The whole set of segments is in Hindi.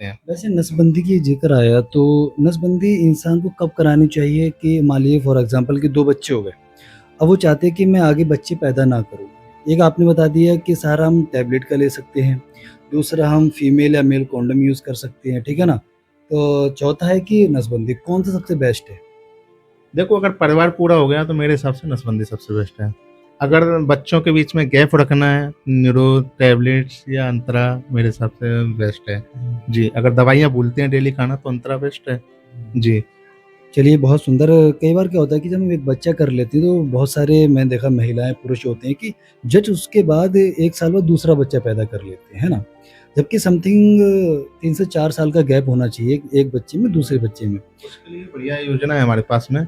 हैं। वैसे नसबंदी की जिक्र आया तो नसबंदी इंसान को कब करानी चाहिए कि मान लीजिए फॉर एग्जांपल कि 2 बच्चे हो गए। अब वो चाहते हैं कि मैं आगे बच्चे पैदा ना करूँ। एक आपने बता दिया कि सहारा हम टैबलेट का ले सकते हैं, दूसरा हम फीमेल या मेल कंडोम यूज़ कर सकते हैं, ठीक है ना? तो चौथा है कि नसबंदी, कौन-सा सबसे बेस्ट है? देखो, अगर परिवार पूरा हो गया तो मेरे हिसाब से नसबंदी सबसे बेस्ट है। अगर बच्चों के बीच में गैप रखना है, निरोध, टैबलेट्स या अंतरा मेरे हिसाब से बेस्ट है। जी, अगर दवाइयाँ भूलते हैं डेली खाना तो अंतरा बेस्ट है। जी। चलिए बहुत सुंदर। कई बार क्या होता है कि जब हम एक बच्चा कर लेते हैं तो बहुत सारे मैंने देखा महिलाएँ, पुरुष होते हैं कि जस्ट उसके बाद 1 साल बाद दूसरा बच्चा पैदा कर लेते हैं, है ना? जबकि समथिंग 3 से 4 साल का गैप होना चाहिए एक बच्चे में दूसरे बच्चे में। उसके लिए बढ़िया योजना है हमारे पास में।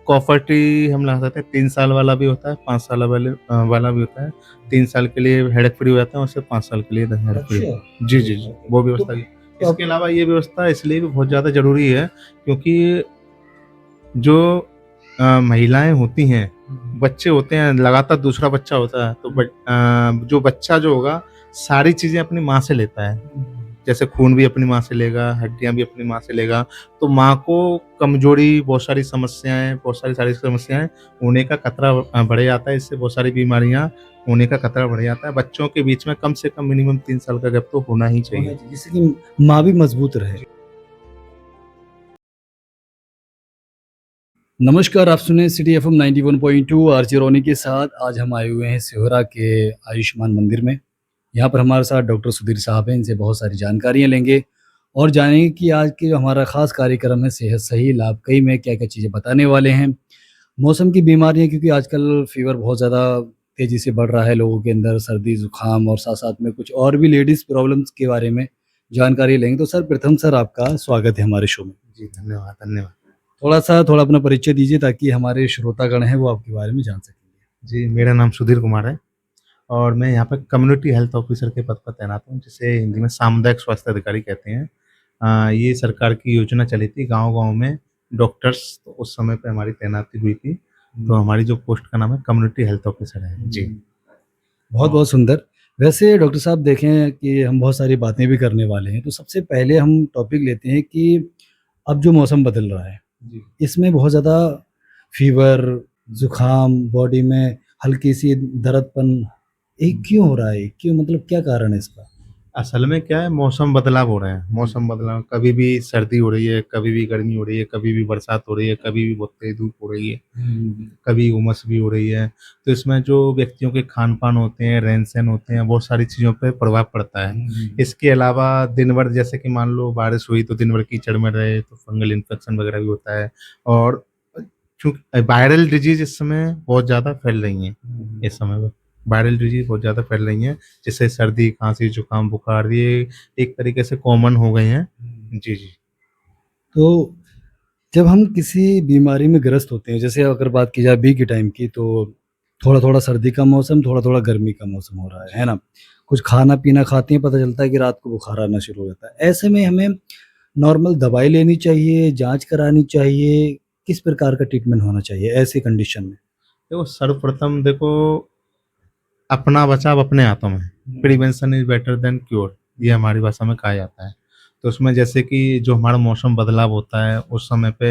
कॉफर्टी हम ला सकते हैं, 3 साल वाला भी होता है, 5 साल वाला भी होता है। 3 साल के लिए हेडेक फ्री हो जाता है, उससे 5 साल के लिए हेडेक फ्री। अच्छा, जी, अरे जी, वाह! जी, वो तो व्यवस्था भी। तो इसके आप अलावा ये व्यवस्था इसलिए भी बहुत ज़्यादा ज़रूरी है क्योंकि जो महिलाएँ होती हैं, बच्चे होते हैं, लगातार दूसरा बच्चा होता है, तो जो बच्चा जो होगा, सारी चीज़ें अपनी माँ से लेता है। जैसे खून भी अपनी माँ से लेगा, हड्डियाँ भी अपनी माँ से लेगा, तो माँ को कमज़ोरी, बहुत सारी समस्याएँ, बहुत सारी शारीरिक समस्याएँ होने का खतरा बढ़ जाता है, इससे बहुत सारी बीमारियाँ होने का खतरा बढ़ जाता है। बच्चों के बीच में कम से कम मिनिमम 3 साल का गैप तो होना ही होना चाहिए। चाहिए जिससे कि माँ भी मज़बूत रहे। जी। नमस्कार, आप सुन रहे हैं सिटी एफएम 91.2 आरजे रोनी के साथ। आज हम आए हुए हैं सिहोरा के आयुष्मान मंदिर में। यहाँ पर हमारे साथ डॉक्टर सुधीर साहब हैं, इनसे बहुत सारी जानकारियाँ लेंगे और जानेंगे कि आज के जो हमारा ख़ास कार्यक्रम है सेहत सही लाभकई में क्या-क्या चीज़ें बताने वाले हैं। मौसम की बीमारियाँ क्योंकि आजकल फ़ीवर बहुत ज़्यादा तेज़ी से बढ़ रहा है लोगों के अंदर, सर्दी, ज़ुकाम और साथ-साथ में कुछ और भी लेडीज़ प्रॉब्लम्स के बारे में जानकारी लेंगे। तो सर प्रथम सर आपका स्वागत है हमारे शो में। जी, धन्यवाद, धन्यवाद। थोड़ा अपना परिचय दीजिए ताकि हमारे श्रोतागण हैं वो आपके बारे में जान सकेंगे। जी, मेरा नाम सुधीर कुमार है। और मैं यहाँ पे कम्युनिटी हेल्थ ऑफिसर के पद पर तैनात हूँ, जिसे हिंदी में सामुदायिक स्वास्थ्य अधिकारी कहते हैं। ये सरकार की योजना चली थी गाँव-गाँव में डॉक्टर्स, तो उस समय पे हमारी तैनाती हुई थी। तो हमारी जो पोस्ट का नाम है कम्युनिटी हेल्थ ऑफिसर है। जी। बहुत-बहुत सुंदर। वैसे डॉक्टर साहब देखें कि हम बहुत सारी बातें भी करने वाले हैं, तो सबसे पहले हम टॉपिक लेते हैं कि अब जो मौसम बदल रहा है, जी। इसमें बहुत ज़्यादा फ़ीवर, ज़ुकाम, बॉडी में हल्की-सी दर्दपन, ये क्यों हो रहा है? क्यों मतलब क्या कारण है इसका? असल में क्या है, मौसम बदलाव हो रहे हैं। मौसम बदलाव, कभी भी सर्दी हो रही है, कभी भी गर्मी हो रही है, कभी भी बरसात हो रही है, कभी भी बहुत तेज़ धूप हो रही है, कभी उमस भी हो रही है। तो इसमें जो व्यक्तियों के खान-पान होते हैं, रहन-सहन होते हैं, बहुत सारी चीज़ों पे प्रभाव पड़ता है। इसके अलावा दिन भर जैसे कि मान लो बारिश हुई तो दिन भर कीचड़ में रहे तो फंगल इन्फेक्शन वगैरह भी होता है। और चूँकि वायरल डिज़ीज़ इस समय बहुत ज़्यादा फैल रही हैं, इस समय पे। वायरल डिज़ीज़ बहुत ज़्यादा फैल रही हैं, जैसे सर्दी, खाँसी, जुकाम, बुखार, ये एक तरीके से कॉमन हो गए हैं। जी, जी। तो जब हम किसी बीमारी में ग्रस्त होते हैं, जैसे अगर बात की जाए अभी के टाइम की, तो थोड़ा-थोड़ा सर्दी का मौसम, थोड़ा-थोड़ा गर्मी का मौसम हो रहा है जी। ना? कुछ खाना-पीना खाते हैं, पता चलता है कि रात को बुखार आना शुरू हो जाता है। ऐसे में हमें नॉर्मल दवाई लेनी चाहिए, जाँच करानी चाहिए, किस प्रकार का ट्रीटमेंट होना चाहिए ऐसी कंडीशन में? देखो, सर्वप्रथम देखो, अपना बचाव अपने हाथों में है। Prevention is better than cure, ये हमारी भाषा में कहा जाता है। तो उसमें जैसे कि जो हमारा मौसम बदलाव होता है, उस समय पे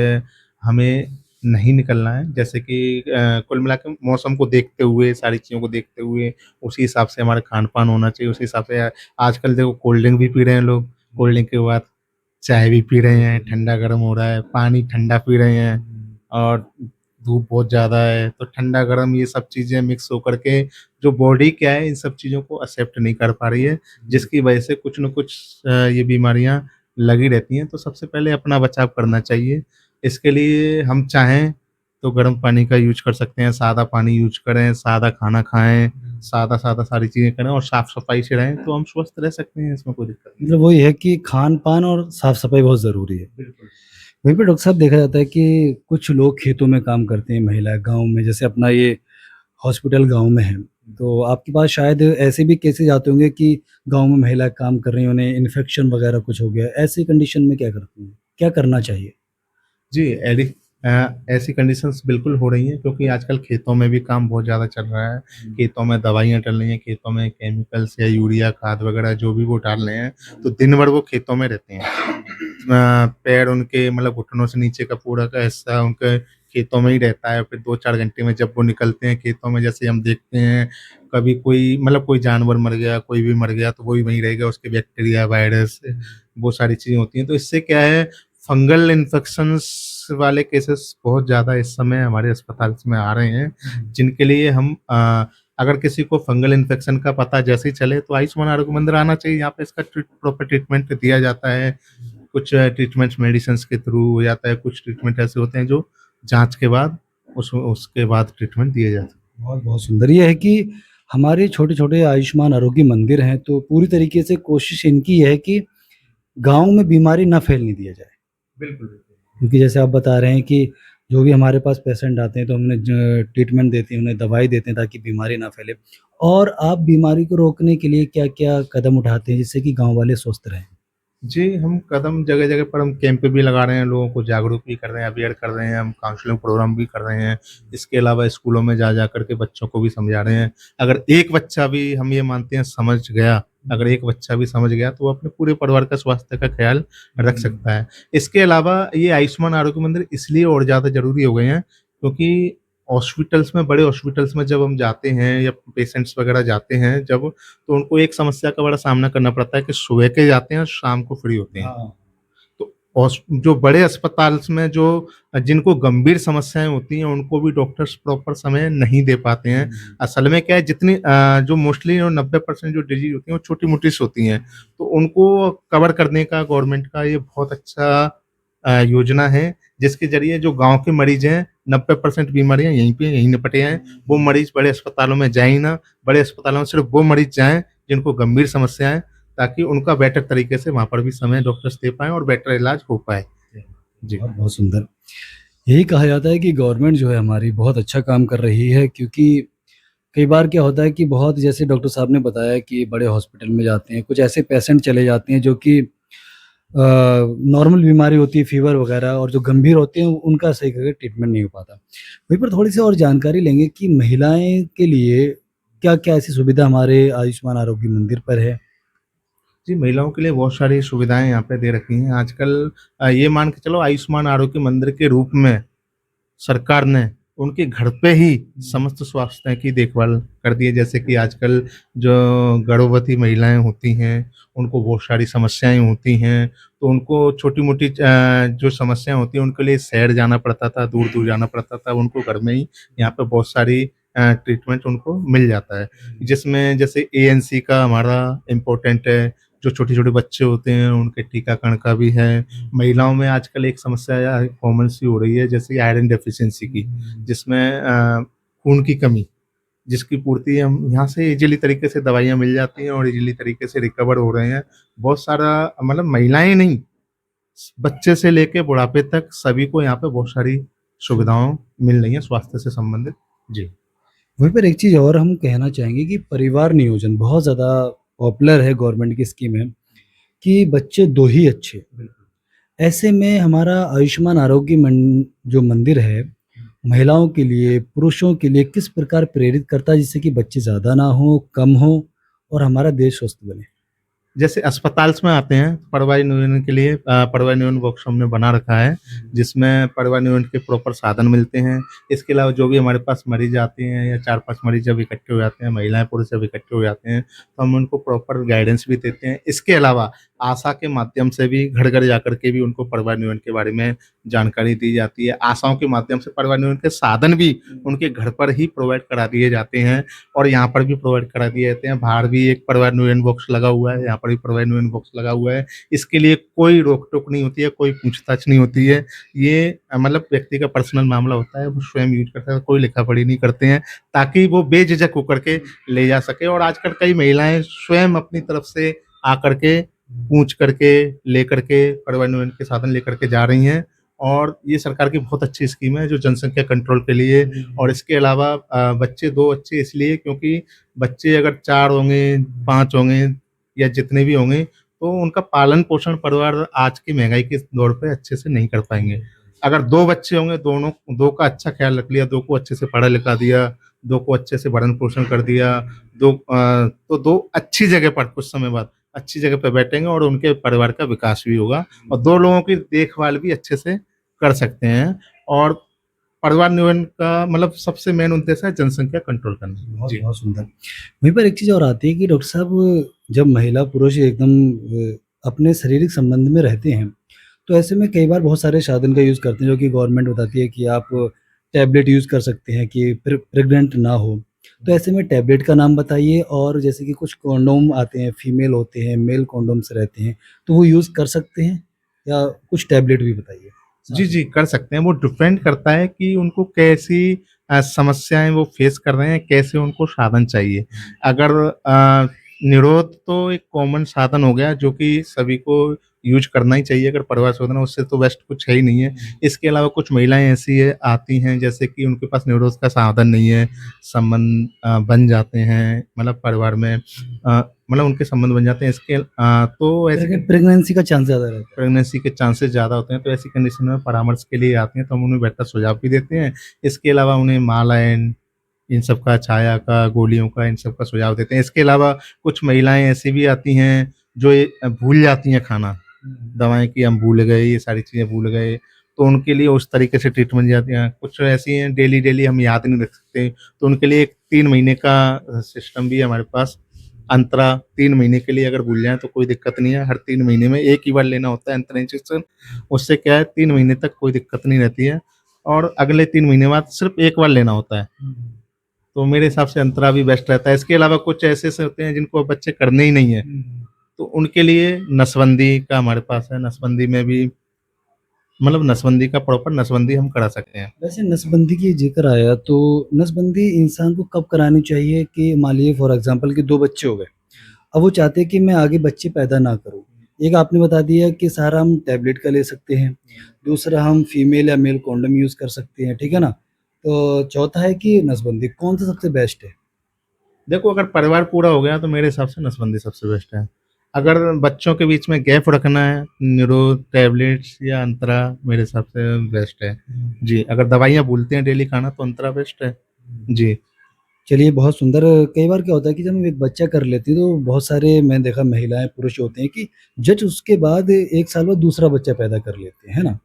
हमें नहीं निकलना है। जैसे कि कुल मिला के मौसम को देखते हुए, सारी चीज़ों को देखते हुए, उसी हिसाब से हमारा खान-पान होना चाहिए, उसी हिसाब से आजकल देखो कोल्ड ड्रिंक भी पी रहे हैं लोग, कोल्ड ड्रिंक के बाद चाय भी पी रहे हैं, ठंडा-गरम हो रहा है, पानी ठंडा पी रहे हैं। और धूप बहुत ज़्यादा है, तो ठंडा-गरम ये सब चीज़ें मिक्स होकर के जो बॉडी क्या है इन सब चीज़ों को एक्सेप्ट नहीं कर पा रही है, जिसकी वजह से कुछ न कुछ ये बीमारियाँ लगी रहती हैं। तो सबसे पहले अपना बचाव करना चाहिए। इसके लिए हम चाहें तो गर्म पानी का यूज़ कर सकते हैं, सादा पानी यूज़ करें, सादा खाना खाएँ, सादा-सादा सारी चीज़ें करें और साफ-सफाई से रहें, तो हम स्वस्थ रह सकते हैं, इसमें कोई दिक्कत नहीं मतलब वही है कि खान-पान और साफ-सफाई बहुत ज़रूरी है। है। बिल्कुल। वहीं पे डॉक्टर साहब देखा जाता है कि कुछ लोग खेतों में काम करते हैं, महिलाएँ गाँव में, जैसे अपना ये हॉस्पिटल गाँव में है, तो आपके पास शायद ऐसे भी केसेज़ आते होंगे कि गाँव में महिलाएँ काम कर रही हैं, उन्हें इन्फेक्शन वगैरह कुछ हो गया, ऐसी कंडीशन में क्या करती हैं? क्या करना चाहिए? जी, एडि ऐसी कंडीशंस बिल्कुल हो रही हैं क्योंकि आजकल खेतों में भी काम बहुत ज़्यादा चल रहा है। खेतों में दवाइयाँ डल रही हैं, खेतों में केमिकल्स या यूरिया खाद वगैरह जो भी वो डाल रहे हैं, तो दिन भर वो खेतों में रहते हैं। पैर उनके मतलब घुटनों से नीचे का पूरा का हिस्सा उनके खेतों में ही रहता है। फिर 2-4 घंटे में जब वो निकलते हैं खेतों में, जैसे हम देखते हैं कभी कोई मतलब कोई जानवर मर गया, कोई भी मर गया तो वो भी वहीं रहेगा, उसके बैक्टीरिया, वायरस वो सारी चीज़ें होती हैं। तो इससे क्या है, फंगल इन्फेक्शंस वाले केसेस बहुत ज़्यादा इस समय हमारे अस्पताल में आ रहे हैं, जिनके लिए हम अगर किसी को फंगल इन्फेक्शन का पता जैसे ही चले तो आयुष्मान आरोग्य मंदिर आना चाहिए। यहाँ पे इसका प्रॉपर ट्रीटमेंट दिया जाता है। कुछ ट्रीटमेंट्स मेडिसिन्स के थ्रू हो जाता है, कुछ ट्रीटमेंट ऐसे होते हैं जो जाँच के बाद उसके बाद ट्रीटमेंट दिए जाते हैं। बहुत बहुत सुंदर ये है कि हमारे छोटे-छोटे आयुष्मान आरोग्य मंदिर हैं, तो पूरी तरीके से कोशिश इनकी है कि गाँव में बीमारी ना फैलने दिया जाए। बिल्कुल, बिल्कुल। क्योंकि जैसे आप बता रहे हैं कि जो भी हमारे पास पेशेंट आते हैं तो हम उन्हें ट्रीटमेंट देते हैं, उन्हें दवाई देते हैं ताकि बीमारी ना फैले। और आप बीमारी को रोकने के लिए क्या-क्या कदम उठाते हैं जिससे कि गाँव वाले स्वस्थ रहें? जी, हम कदम जगह-जगह पर हम कैंप भी लगा रहे हैं, लोगों को जागरूक भी कर रहे हैं, अवेयर कर रहे हैं, हम काउंसलिंग प्रोग्राम भी कर रहे हैं। इसके अलावा स्कूलों में जा कर के बच्चों को भी समझा रहे हैं। अगर एक बच्चा भी हम ये मानते हैं समझ गया, अगर एक बच्चा भी समझ गया तो वो अपने पूरे परिवार का स्वास्थ्य का ख़्याल रख सकता है। इसके अलावा ये आयुष्मान आरोग्य मंदिर इसलिए और ज़्यादा ज़रूरी हो गए हैं क्योंकि हॉस्पिटल्स में, बड़े हॉस्पिटल्स में जब हम जाते हैं या पेशेंट्स वग़ैरह जाते हैं जब, तो उनको एक समस्या का बड़ा सामना करना पड़ता है कि सुबह के जाते हैं और शाम को फ्री होते हैं। हाँ। तो जो बड़े अस्पताल्स में जो जिनको गंभीर समस्याएँ होती हैं, उनको भी डॉक्टर्स प्रॉपर समय नहीं दे पाते हैं। असल में क्या है, जितनी जो मोस्टली 90% जो डिज़ीज़ होती हैं, वो छोटी-मोटी सी होती हैं। तो उनको कवर करने का गवर्नमेंट का ये बहुत अच्छा योजना है, जिसके ज़रिए जो गाँव के मरीज़ हैं, 90% बीमारियाँ यहीं पे यहीं निपटे हैं। वो मरीज़ बड़े अस्पतालों में जाएँ ही ना, बड़े अस्पतालों में सिर्फ़ वो मरीज़ जाएँ, जिनको गंभीर समस्या है, ताकि उनका बेटर तरीके से वहाँ पर भी समय डॉक्टर्स दे पाएँ और बेटर इलाज हो पाए। जी। बहुत बहुत सुंदर। यही कहा जाता है कि गवर्नमेंट जो है हमारी बहुत अच्छा काम कर रही है क्योंकि कई बार क्या होता है कि बहुत जैसे डॉक्टर साहब ने बताया कि बड़े हॉस्पिटल में जाते हैं, कुछ ऐसे पेशेंट चले जाते हैं जो कि नॉर्मल बीमारी होती है फ़ीवर वगैरह और जो गंभीर होते हैं उनका सही करके ट्रीटमेंट नहीं हो पाता। वहीं पर थोड़ी-सी और जानकारी लेंगे कि महिलाएँ के लिए क्या-क्या ऐसी सुविधा हमारे आयुष्मान आरोग्य मंदिर पर है? जी, महिलाओं के लिए बहुत सारी सुविधाएँ यहाँ पे दे रखी हैं। आजकल ये मान के चलो, आयुष्मान आरोग्य मंदिर के रूप में सरकार ने उनके घर पे ही समस्त स्वास्थ्य की देखभाल कर दी है। जैसे कि आजकल जो गर्भवती महिलाएँ होती हैं, उनको बहुत सारी समस्याएँ होती हैं, तो उनको छोटी-मोटी जो समस्याएँ होती हैं, उनके लिए शहर जाना पड़ता था, दूर-दूर जाना पड़ता था। उनको घर में ही यहाँ पे बहुत सारी ट्रीटमेंट उनको मिल जाता है। जिसमें जैसे एएनसी का हमारा इम्पोर्टेंट है, जो छोटे-छोटे बच्चे होते हैं, उनके टीकाकरण का भी है। महिलाओं में आजकल एक समस्या या कॉमन सी हो रही है, जैसे आयरन डेफिशिएंसी की, जिसमें खून की कमी, जिसकी पूर्ति हम यहाँ से ईज़िली तरीके से दवाइयाँ मिल जाती हैं और ईज़िली तरीके से रिकवर हो रहे हैं। बहुत सारा मतलब महिलाएँ नहीं, बच्चे से लेके बुढ़ापे तक सभी को यहाँ पे बहुत सारी सुविधाएँ मिल रही हैं स्वास्थ्य से संबंधित। जी। वहीं पर एक चीज़ और हम कहना चाहेंगे कि परिवार नियोजन बहुत ज़्यादा पॉपुलर है गवर्नमेंट की स्कीम है कि बच्चे 2 ही अच्छे। ऐसे में हमारा आयुष्मान आरोग्य जो मंदिर है, महिलाओं के लिए, पुरुषों के लिए किस प्रकार प्रेरित करता है जिससे कि बच्चे ज़्यादा ना हों, कम हों और हमारा देश स्वस्थ बने? जैसे अस्पताल्स में आते हैं, परिवार नियोजन के लिए परिवार नियोजन बॉक्स हमने बना रखा है, जिसमें परिवार नियोजन के प्रॉपर साधन मिलते हैं। इसके अलावा जो भी हमारे पास मरीज़ आते हैं या 4-5 मरीज़ जब इकट्ठे हो जाते हैं, महिलाएँ पुरुष जब इकट्ठे हो जाते हैं, तो हम उनको प्रॉपर गाइडेंस भी देते हैं। इसके अलावा आशा के माध्यम से भी घर-घर जाकर के भी उनको परिवार नियोजन के बारे में जानकारी दी जाती है। आशाओं के माध्यम से परिवार नियोजन के साधन भी उनके घर पर ही प्रोवाइड करा दिए जाते हैं और यहाँ पर भी प्रोवाइड करा दिए जाते हैं। बाहर भी एक परिवार नियोजन बॉक्स लगा हुआ है, यहाँ पर भी परिवार नियोजन बॉक्स लगा हुआ है। इसके लिए कोई रोक-टोक नहीं होती है, कोई पूछताछ नहीं होती है। ये मतलब व्यक्ति का पर्सनल मामला होता है, वो स्वयं यूज़ करता है, कोई लिखा-पढ़ी नहीं करते हैं, ताकि वो बेझिझक होकर के ले जा सके। और आजकल कई महिलाएँ स्वयं अपनी तरफ से आकर के पूछ करके, लेकर के परिवार नियोजन के साधन लेकर के जा रही हैं और ये सरकार की बहुत अच्छी स्कीम है जो जनसंख्या कंट्रोल के लिए। और इसके अलावा बच्चे 2 अच्छे इसलिए क्योंकि बच्चे अगर 4 होंगे, 5 होंगे या जितने भी होंगे, तो उनका पालन-पोषण परिवार आज की महँगाई के दौर पे अच्छे से नहीं कर पाएँगे। अगर 2 बच्चे होंगे, दोनों 2 का अच्छा ख़्याल रख लिया, 2 को अच्छे से पढ़ा-लिखा दिया, 2 को अच्छे से भरण-पोषण कर दिया, तो 2 अच्छी जगह पर कुछ समय बाद अच्छी जगह पे बैठेंगे और उनके परिवार का विकास भी होगा और 2 लोगों की देखभाल भी अच्छे से कर सकते हैं और परिवार नियोजन का मतलब सबसे मेन उद्देश्य है जनसंख्या कंट्रोल करना। बहुत जी। बहुत सुंदर। वहीं पर एक चीज़ और आती है कि डॉक्टर साहब, जब महिला पुरुष एकदम अपने शारीरिक संबंध में रहते हैं, तो ऐसे में कई बार बहुत सारे साधन का यूज़ करते हैं, जो कि गवर्नमेंट बताती है कि आप टैबलेट यूज़ कर सकते हैं कि प्रेग्नेंट ना हो। तो ऐसे में टैबलेट का नाम बताइए, और जैसे कि कुछ कंडोम आते हैं, फीमेल होते हैं, मेल कंडोम्स रहते हैं, तो वो यूज़ कर सकते हैं? या कुछ टैबलेट भी बताइए जी, साथ में? जी, कर सकते हैं। वो डिपेंड करता है कि उनको कैसी समस्याएँ वो फेस कर रहे हैं, कैसे उनको साधन चाहिए। अगर निरोध तो एक कॉमन साधन हो गया जो कि सभी को यूज़ करना ही चाहिए अगर परिवार शोधन है, उससे तो बेस्ट कुछ है ही नहीं है। इसके अलावा कुछ महिलाएँ ऐसी है आती हैं जैसे कि उनके पास निरोध का साधन नहीं है, संबंध बन जाते हैं मतलब परिवार में मतलब उनके संबंध बन जाते हैं तो ऐसे प्रेगनेंसी का चांस ज़्यादा रहता है। प्रेगनेंसी के चांसेस ज़्यादा होते हैं, तो ऐसी कंडीशन में परामर्श के लिए आती हैं, तो हम उन्हें बेहतर सुझाव भी देते हैं। इसके अलावा उन्हें मालाएन, इन सब का, छाया का, गोलियों का, इन सब का सुझाव देते हैं। इसके अलावा कुछ महिलाएँ ऐसी भी आती हैं, जो ये भूल जाती हैं खाना, दवाएँ कि हम भूल गए, ये सारी चीज़ें भूल गए, तो उनके लिए उस तरीके से ट्रीटमेंट जाती हैं। कुछ ऐसी हैं डेली-डेली हम याद नहीं रख सकते, तो उनके लिए एक 3 महीने का सिस्टम भी है हमारे पास। अंतरा 3 महीने के लिए अगर भूल जाएँ तो कोई दिक्कत नहीं है, हर 3 महीने में 1 ही बार लेना होता है अंतरा इंजेक्शन। उससे क्या है 3 महीने तक कोई दिक्कत नहीं रहती है और अगले 3 महीने बाद सिर्फ़ 1 बार लेना होता है। तो मेरे हिसाब से अंतरा भी बेस्ट रहता है। इसके अलावा कुछ ऐसे होते हैं जिनको बच्चे करने ही नहीं है, तो उनके लिए नसबंदी का हमारे पास है। नसबंदी में भी मतलब नसबंदी का प्रॉपर नसबंदी हम करा सकते हैं। वैसे नसबंदी की ज़िक्र आया, तो नसबंदी इंसान को कब करानी चाहिए? कि मान लीजिए फॉर एग्ज़ाम्पल कि 2 बच्चे हो गए। अब वो चाहते हैं कि मैं आगे बच्चे पैदा ना करूँ। एक आपने बता दिया कि सहारा हम टैबलेट का ले सकते हैं, दूसरा हम फीमेल या मेल कंडोम यूज़ कर सकते हैं, ठीक है ना? तो चौथा है कि नसबंदी, कौन-सा सबसे बेस्ट है? देखो अगर परिवार पूरा हो गया तो मेरे हिसाब से नसबंदी सबसे बेस्ट है। अगर बच्चों के बीच में गैप रखना है, निरोध, टैबलेट्स या अंतरा मेरे हिसाब से बेस्ट है। जी, अगर दवाइयाँ भूलते हैं डेली खाना तो अंतरा बेस्ट है। जी। चलिए, बहुत सुंदर। कई बार क्या होता है कि जब हम एक बच्चा कर लेते हैं, तो बहुत सारे मैंने देखा महिलाएँ, पुरुष होते हैं कि जस्ट उसके बाद 1 साल बाद दूसरा बच्चा पैदा कर लेते हैं, है ना?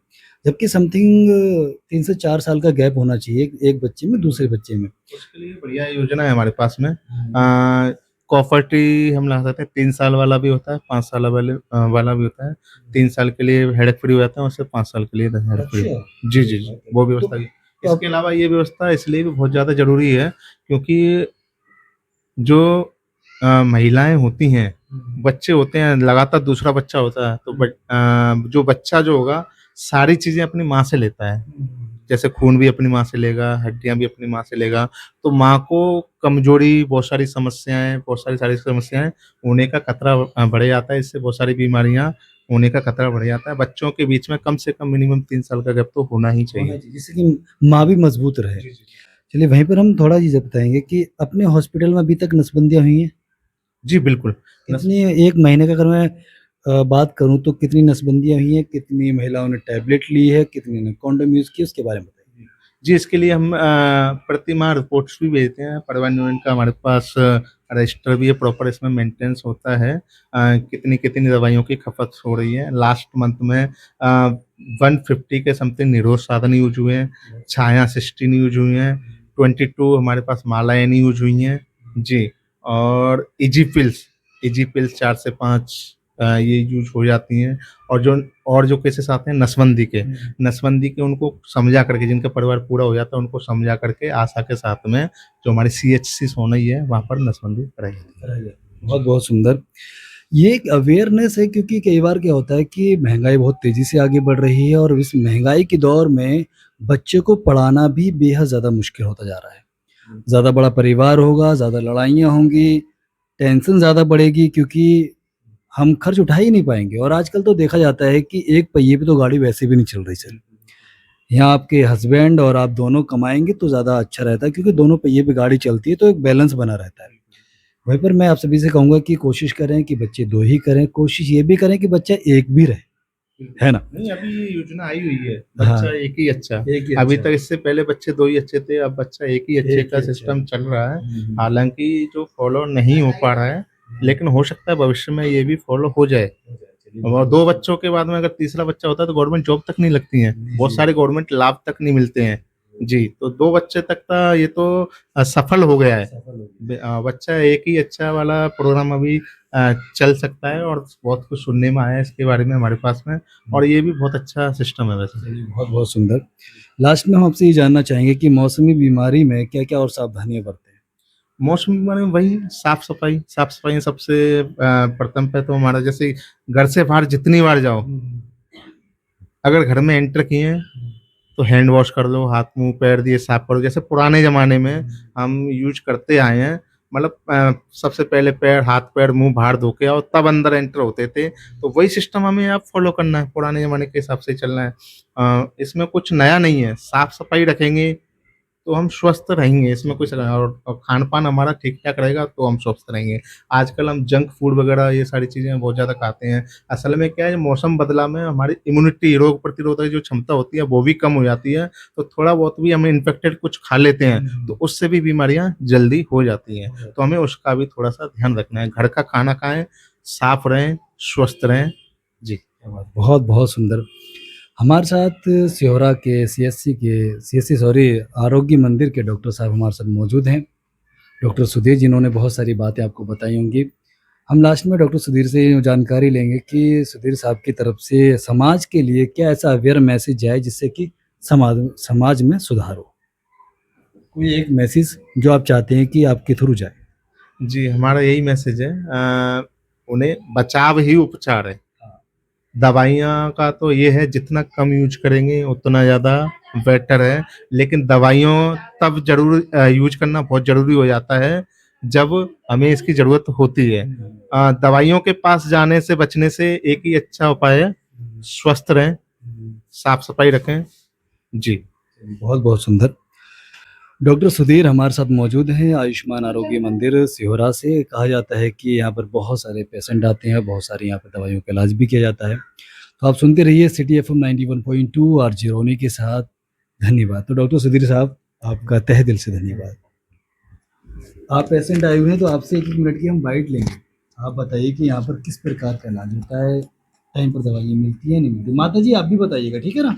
जबकि समथिंग 3 से 4 साल का गैप होना चाहिए एक बच्चे में, दूसरे बच्चे में। उसके लिए बढ़िया योजना है हमारे पास में। कॉफर्टी हम ला सकते हैं, 3 साल वाला भी होता है, 5 साल वाला भी होता है। 3 साल के लिए हेडेक फ्री हो जाता है, उससे 5 साल के लिए हेडेक फ्री। अच्छा। जी, जी, जी, वो व्यवस्था भी। तो इसके अलावा ये व्यवस्था इसलिए भी बहुत ज़्यादा ज़रूरी है क्योंकि जो महिलाएँ होती हैं, बच्चे होते हैं, लगातार दूसरा बच्चा होता है, तो जो बच्चा जो होगा, सारी चीज़ें अपनी माँ से लेता है। जैसे खून भी अपनी माँ से लेगा, हड्डियाँ भी अपनी माँ से लेगा, तो माँ को कमज़ोरी, बहुत सारी समस्याएँ, बहुत सारी शारीरिक समस्याएँ होने का खतरा बढ़ जाता है, इससे बहुत सारी बीमारियाँ होने का खतरा बढ़ जाता है। बच्चों के बीच में कम से कम मिनिमम 3 साल का गैप तो होना ही होना चाहिए। चाहिए, जिससे कि माँ भी मज़बूत रहे। जी, जी, जी। चलिए, वहीं पर हम थोड़ा चीज़ें बताएँगे कि अपने हॉस्पिटल में अभी तक नसबंदियाँ हुई हैं? जी, बिल्कुल। नस कितनी, 1 महीने का अगर मैं बात करूँ, तो कितनी नसबंदियाँ हुई हैं? कितनी महिलाओं ने टैबलेट ली है? कितनी ने कंडोम यूज़ किया? उसके बारे में बताइए। जी, इसके लिए हम प्रति माह रिपोर्ट्स भी भेजते हैं। परिवार नियोजन का हमारे पास रजिस्टर भी है, प्रॉपर इसमें मेंटेनेंस होता है। कितनी-कितनी दवाइयों की खपत हो रही है। लास्ट मंथ में 150 के समथिंग निरोध साधन यूज़ हुए हैं, छाया 16 यूज़ हुई हैं, 22 हमारे पास मालाएन यूज़ हुई हैं। जी, और इजी पिल्स 4 से 5 ये यूज़ हो जाती हैं और जो केसेस आते हैं नसबंदी के उनको समझा करके जिनका परिवार पूरा हो जाता है उनको समझा करके आशा के साथ में जो हमारी सीएचसी सोनई है वहाँ पर नसबंदी कराई जाती है। बहुत बहुत सुंदर। ये एक अवेयरनेस है, क्योंकि कई बार क्या होता है कि महँगाई बहुत तेज़ी से आगे बढ़ रही है, और इस महँगाई के दौर में बच्चे को पढ़ाना भी बेहद ज़्यादा मुश्किल होता जा रहा है। ज़्यादा बड़ा परिवार होगा, ज़्यादा लड़ाइयाँ होंगी, टेंशन ज़्यादा बढ़ेगी, क्योंकि हम खर्च उठा ही नहीं पाएँगे। और आजकल तो देखा जाता है कि एक पहिए पे तो गाड़ी वैसे भी नहीं चल रही सर। यहाँ आपके हस्बैंड और आप दोनों कमाएँगे तो ज़्यादा अच्छा रहता है, क्योंकि दोनों पहिए पे गाड़ी चलती है, तो एक बैलेंस बना रहता है। वहीं पर मैं आप सभी से कहूँगा कि कोशिश करें कि बच्चे 2 ही करें, कोशिश ये भी करें कि बच्चा 1 भी रहे। है ना? नहीं, अभी ये योजना आई हुई है, हाँ। बच्चा एक ही अच्छा। एक ही अभी अच्छा। तक इससे पहले बच्चे 2 ही अच्छे थे, अब बच्चा एक ही अच्छे एक ही का अच्छा। सिस्टम चल रहा है। हम्म। हालाँकि जो फ़ॉलो नहीं हो पा रहा है, लेकिन हो सकता है भविष्य में ये भी फ़ॉलो हो जाए। और 2 बच्चों के बाद में अगर तीसरा बच्चा होता है तो गवर्नमेंट जॉब तक नहीं लगती हैं, बहुत सारे गवर्नमेंट लाभ तक नहीं मिलते हैं। जी, तो 2 बच्चे तक का ये तो सफल हो गया है। सफल हो गया। बच्चा एक ही अच्छा वाला प्रोग्राम अभी चल सकता है और बहुत कुछ सुनने में आया है इसके बारे में हमारे पास में, और ये भी बहुत अच्छा सिस्टम है वैसे। चलिए, बहुत-बहुत सुंदर। लास्ट में हम आपसे ये जानना चाहेंगे कि मौसमी बीमारी में क्या-क्या और सावधानियाँ बरतें? मौसमी बीमारी में वही साफ-सफाई सबसे प्रथम पे तो हमारा जैसे घर से बाहर जितनी बार जाओ, अगर घर में एंटर किए हैं तो हैंड वॉश कर लो, हाथ मुँह पैर दिए साफ करो। जैसे पुराने ज़माने में हम यूज़ करते आए हैं, मतलब सबसे पहले पैर हाथ-पैर, मुँह बाहर धो के आओ तब अंदर एंटर होते थे। तो वही सिस्टम हमें अब फ़ॉलो करना है, पुराने ज़माने के हिसाब से ही चलना है। इसमें कुछ नया नहीं है, साफ-सफाई रखेंगे तो हम स्वस्थ रहेंगे, इसमें कुछ और खान-पान हमारा ठीक-ठाक रहेगा तो हम स्वस्थ रहेंगे। आजकल हम जंक फूड वगैरह ये सारी चीज़ें बहुत ज़्यादा खाते हैं। असल में क्या है, मौसम बदला में हमारी इम्यूनिटी, रोग प्रतिरोधक जो क्षमता होती है वो भी कम हो जाती है, तो थोड़ा बहुत भी हम इन्फेक्टेड कुछ खा लेते हैं, तो उससे भी बीमारियाँ जल्दी हो जाती हैं। तो हमें उसका भी थोड़ा-सा ध्यान रखना है। घर का खाना खाएँ, साफ रहें, स्वस्थ रहें। जी। बहुत-बहुत सुंदर। हमारे साथ सिहोरा के सीएससी सॉरी आरोग्य मंदिर के डॉक्टर साहब हमारे साथ मौजूद हैं। डॉक्टर सुधीर जिन्होंने बहुत सारी बातें आपको बताई होंगी। हम लास्ट में डॉक्टर सुधीर से ये जानकारी लेंगे कि सुधीर साहब की तरफ से समाज के लिए क्या ऐसा अवेयर मैसेज जाए जिससे कि समाज समाज में सुधार हो? कोई एक मैसेज जो आप चाहते हैं कि आपके थ्रू जाए? जी, हमारा यही मैसेज है, उन्हें बचाव ही उपचार है। दवाइयाँ का तो ये है जितना कम यूज़ करेंगे उतना ज़्यादा बेटर है, लेकिन दवाइयों तब ज़रूर यूज़ करना बहुत ज़रूरी हो जाता है, जब हमें इसकी ज़रूरत होती है। दवाइयों के पास जाने से बचने से एक ही अच्छा उपाय है, स्वस्थ रहें, साफ-सफाई रखें। जी। बहुत-बहुत सुंदर। डॉक्टर सुधीर हमारे साथ मौजूद हैं आयुष्मान आरोग्य मंदिर सिहोरा से। कहा जाता है कि यहाँ पर बहुत सारे पेशेंट आते हैं, बहुत सारी यहाँ पे दवाइयों का इलाज भी किया जाता है। तो आप सुनते रहिए सिटी एफएम 91.2 आरजे रोनी के साथ। धन्यवाद। तो डॉक्टर सुधीर साहब, आपका तहे दिल से धन्यवाद। आप पेशेंट आए हुए हैं तो आपसे 1-1 मिनट की हम बाइट लेंगे। आप बताइए कि यहाँ पर किस प्रकार का इलाज होता है? टाइम पर दवाइयाँ मिलती हैं, नहीं मिलती? माता जी आप भी बताइएगा, ठीक है ना?